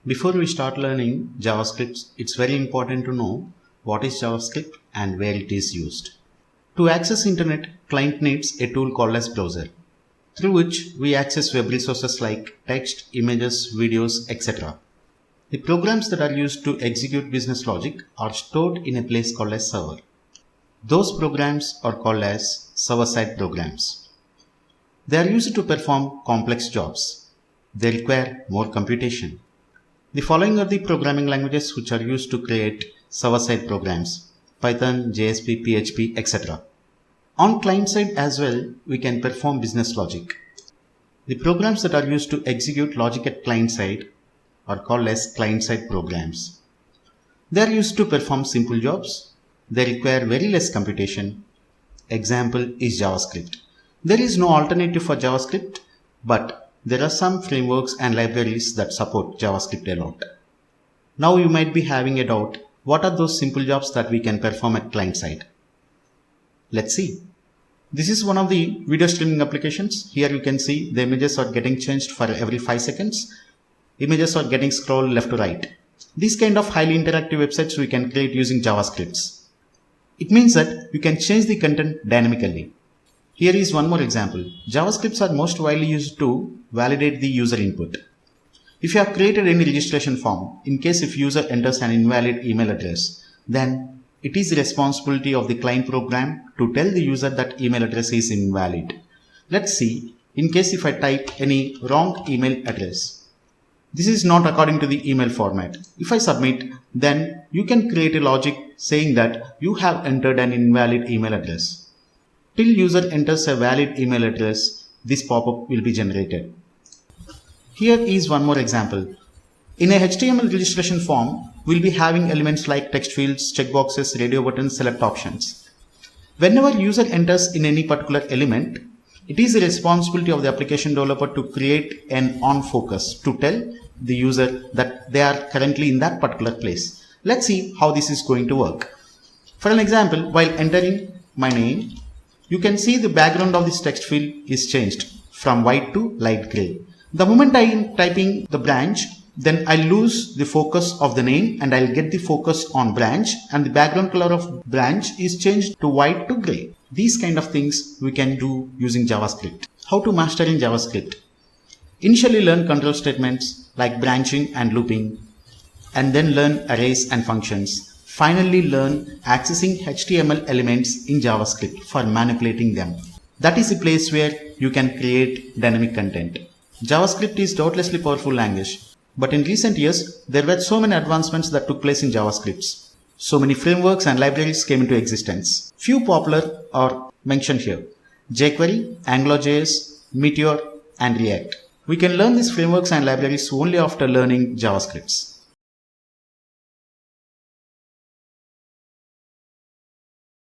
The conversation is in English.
Before we start learning JavaScript, it's very important to know what is JavaScript and where it is used. To access internet, client needs a tool called as browser, through which we access web resources like text, images, videos, etc. The programs that are used to execute business logic are stored in a place called as server. Those programs are called as server-side programs. They are used to perform complex jobs. They require more computation. The following are the programming languages which are used to create server-side programs: Python, JSP, PHP, etc. On client side as well, we can perform business logic. The programs that are used to execute logic at client side are called as client-side programs. They are used to perform simple jobs. They require very less computation. Example is JavaScript. There is no alternative for JavaScript, but there are some frameworks and libraries that support JavaScript a lot. Now you might be having a doubt, what are those simple jobs that we can perform at client side? Let's see. This is one of the video streaming applications. Here you can see the images are getting changed for every 5 seconds. Images are getting scrolled left to right. These kind of highly interactive websites we can create using JavaScripts. It means that you can change the content dynamically. Here is one more example. JavaScripts are most widely used to validate the user input. If you have created any registration form, in case if user enters an invalid email address, then it is the responsibility of the client program to tell the user that email address is invalid. Let's see, in case if I type any wrong email address. This is not according to the email format. If I submit, then you can create a logic saying that you have entered an invalid email address. Till user enters a valid email address, this pop-up will be generated. Here is one more example. In a HTML registration form, we'll be having elements like text fields, checkboxes, radio buttons, select options. Whenever user enters in any particular element, it is the responsibility of the application developer to create an on focus to tell the user that they are currently in that particular place. Let's see how this is going to work. For an example, while entering my name, you can see the background of this text field is changed from white to light gray. The moment I am typing the branch, then I lose the focus of the name and I'll get the focus on branch, and the background color of branch is changed to white to gray. These kind of things we can do using JavaScript. How to master in JavaScript? Initially learn control statements like branching and looping, and then learn arrays and functions. Finally learn accessing HTML elements in JavaScript for manipulating them. That is a place where you can create dynamic content. JavaScript is doubtlessly a powerful language, but in recent years there were so many advancements that took place in JavaScript. So many frameworks and libraries came into existence. Few popular are mentioned here: jQuery, AngularJS, Meteor, and React. We can learn these frameworks and libraries only after learning JavaScript.